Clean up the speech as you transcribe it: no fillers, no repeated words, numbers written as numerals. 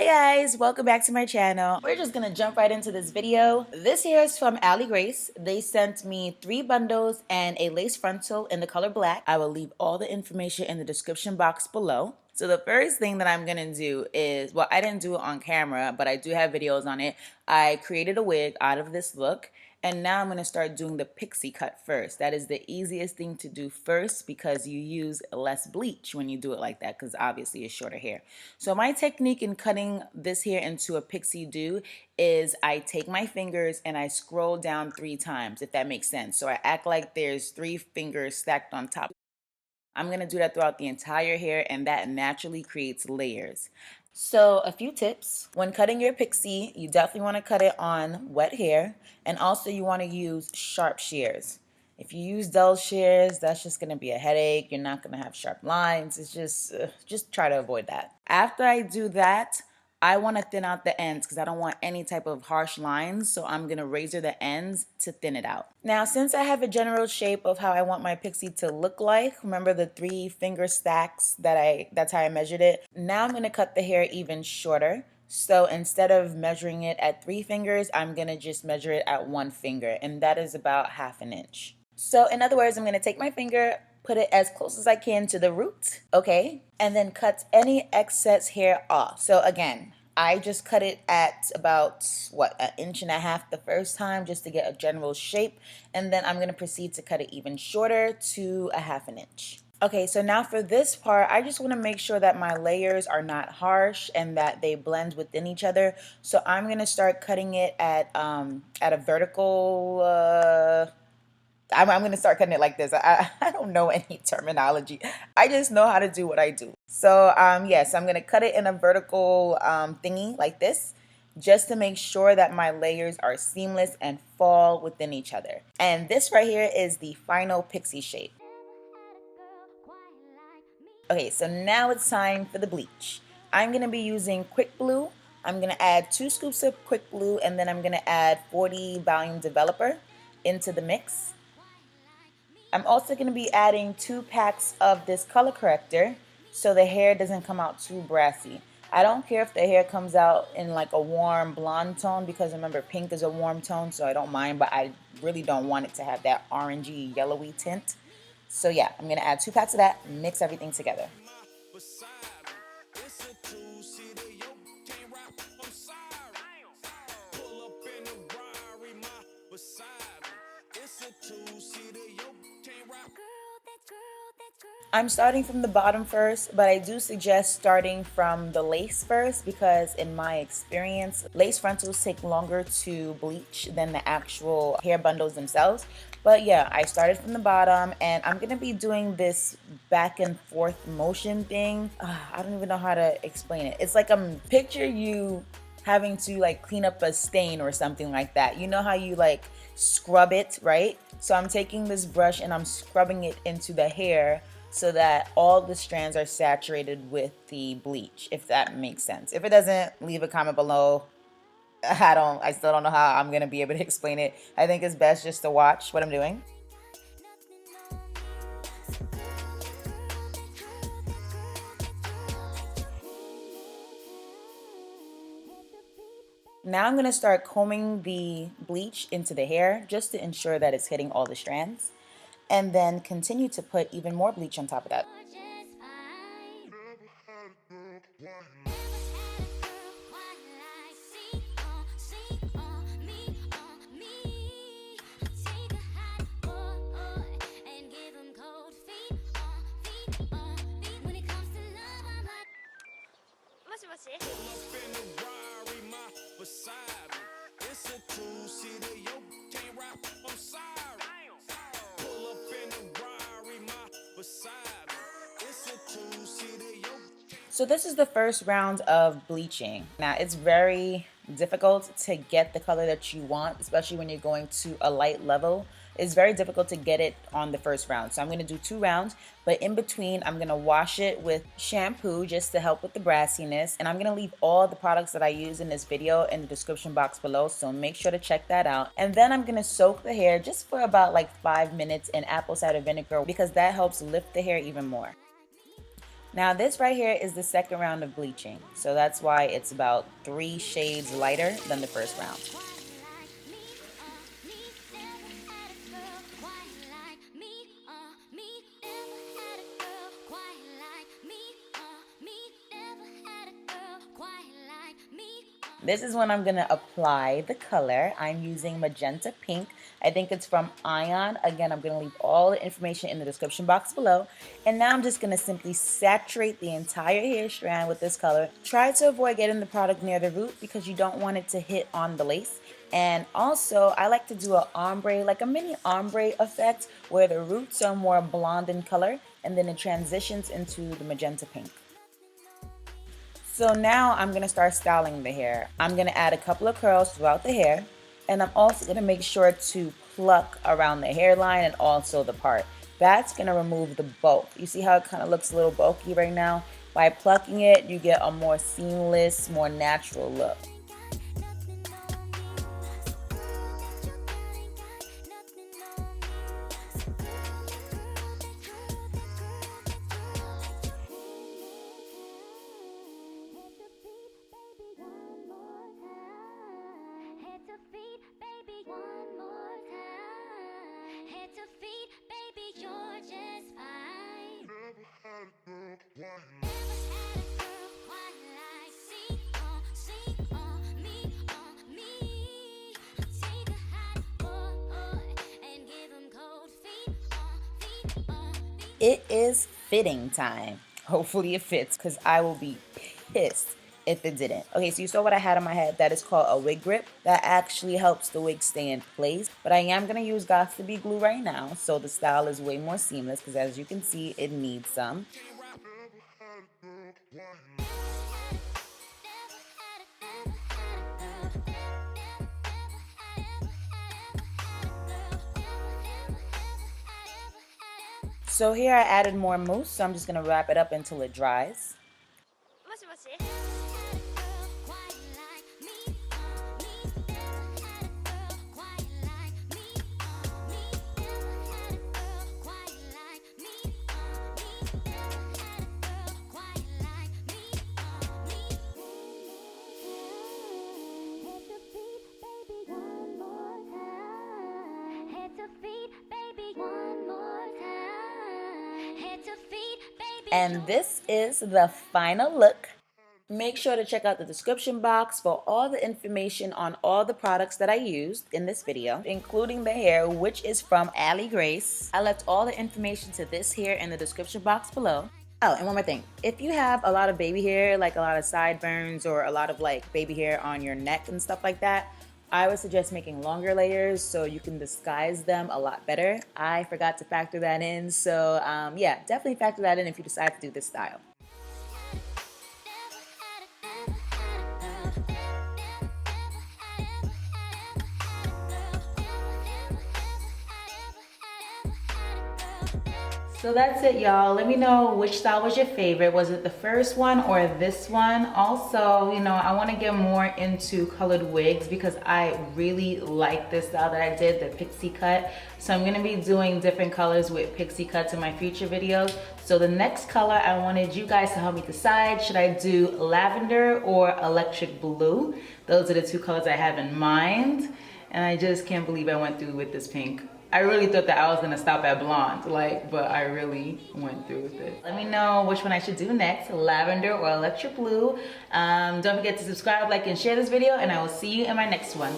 Hey guys, welcome back to my channel. We're just gonna jump right into this video. This here is from Ali Grace. They sent me 3 bundles and a lace frontal in the color black. I will leave all the information in the description box below. So the first thing that I'm gonna do is, well, I didn't do it on camera, but I do have videos on it. I created a wig out of this look. And now I'm going to start doing the pixie cut first. That is the easiest thing to do first because you use less bleach when you do it like that, because obviously it's shorter hair. So my technique in cutting this hair into a pixie do is I take my fingers and I scroll down 3 times, if that makes sense. So I act like there's 3 fingers stacked on top. I'm going to do that throughout the entire hair, and that naturally creates layers. So a few tips. When cutting your pixie, you definitely want to cut it on wet hair, and also you want to use sharp shears. If you use dull shears, that's just going to be a headache. You're not going to have sharp lines. It's just try to avoid that. After I do that, I want to thin out the ends because I don't want any type of harsh lines, so I'm going to razor the ends to thin it out. Now, since I have a general shape of how I want my pixie to look like, remember the 3 finger stacks that's how I measured it. Now I'm going to cut the hair even shorter. So instead of measuring it at 3 fingers, I'm going to just measure it at 1 finger, and that is about 1/2 inch. So in other words, I'm going to take my finger, put it as close as I can to the root, okay? And then cut any excess hair off. So again, I just cut it at about, what, 1.5 inches the first time just to get a general shape. And then I'm going to proceed to cut it even shorter to 1/2 inch. Okay, so now for this part, I just want to make sure that my layers are not harsh and that they blend within each other. So I'm going to start cutting it at a vertical... I'm going to start cutting it like this. I don't know any terminology. I just know how to do what I do. So yes, I'm going to cut it in a vertical thingy like this, just to make sure that my layers are seamless and fall within each other. And this right here is the final pixie shape. Okay, so now it's time for the bleach. I'm going to be using Quick Blue. I'm going to add 2 scoops of Quick Blue, and then I'm going to add 40 volume developer into the mix. I'm also going to be adding 2 packs of this color corrector so the hair doesn't come out too brassy. I don't care if the hair comes out in like a warm blonde tone, because remember, pink is a warm tone, so I don't mind, but I really don't want it to have that orangey yellowy tint. So yeah, I'm going to add 2 packs of that, mix everything together. I'm starting from the bottom first, but I do suggest starting from the lace first because in my experience, lace frontals take longer to bleach than the actual hair bundles themselves. But yeah, I started from the bottom, and I'm going to be doing this back and forth motion thing. I don't even know how to explain it. It's like picture you having to like clean up a stain or something like that. You know how you like scrub it, right? So I'm taking this brush and I'm scrubbing it into the hair so that all the strands are saturated with the bleach, if that makes sense. If it doesn't, leave a comment below. I still don't know how I'm gonna be able to explain it. I think it's best just to watch what I'm doing. Now I'm gonna start combing the bleach into the hair just to ensure that it's hitting all the strands, and then continue to put even more bleach on top of that. So this is the first round of bleaching. Now it's very difficult to get the color that you want, especially when you're going to a light level. It's very difficult to get it on the first round. So I'm going to do 2 rounds, but in between I'm going to wash it with shampoo just to help with the brassiness. And I'm going to leave all the products that I use in this video in the description box below, so make sure to check that out. And then I'm going to soak the hair just for about like 5 minutes in apple cider vinegar because that helps lift the hair even more. Now this right here is the second round of bleaching, so that's why it's about 3 shades lighter than the first round. This is when I'm going to apply the color. I'm using Magenta Pink. I think it's from Ion. Again, I'm going to leave all the information in the description box below. And now I'm just going to simply saturate the entire hair strand with this color. Try to avoid getting the product near the root because you don't want it to hit on the lace. And also, I like to do an ombre, like a mini ombre effect where the roots are more blonde in color and then it transitions into the magenta pink. So now I'm going to start styling the hair. I'm going to add a couple of curls throughout the hair, and I'm also going to make sure to pluck around the hairline and also the part. That's going to remove the bulk. You see how it kind of looks a little bulky right now? By plucking it, you get a more seamless, more natural look. It is fitting time. Hopefully it fits because I will be pissed if it didn't. Okay, so you saw what I had on my head. That is called a wig grip. That actually helps the wig stay in place. But I am going to use Got to Be glue right now, so the style is way more seamless because as you can see, it needs some. So here I added more mousse, so I'm just going to wrap it up until it dries. And this is the final look. Make sure to check out the description box for all the information on all the products that I used in this video, including the hair, which is from Ali Grace. I left all the information to this hair in the description box below. Oh, and one more thing. If you have a lot of baby hair, like a lot of sideburns or a lot of like baby hair on your neck and stuff like that, I would suggest making longer layers so you can disguise them a lot better. I forgot to factor that in, so yeah, definitely factor that in if you decide to do this style. So that's it, y'all. Let me know which style was your favorite. Was it the first one or this one? Also, you know, I want to get more into colored wigs because I really like this style that I did, the pixie cut. So I'm going to be doing different colors with pixie cuts in my future videos. So the next color, I wanted you guys to help me decide. Should I do lavender or electric blue? Those are the two colors I have in mind. And I just can't believe I went through with this pink. I really thought that I was gonna stop at blonde, but I really went through with it. Let me know which one I should do next, lavender or electric blue. Don't forget to subscribe, like, and share this video, and I will see you in my next one.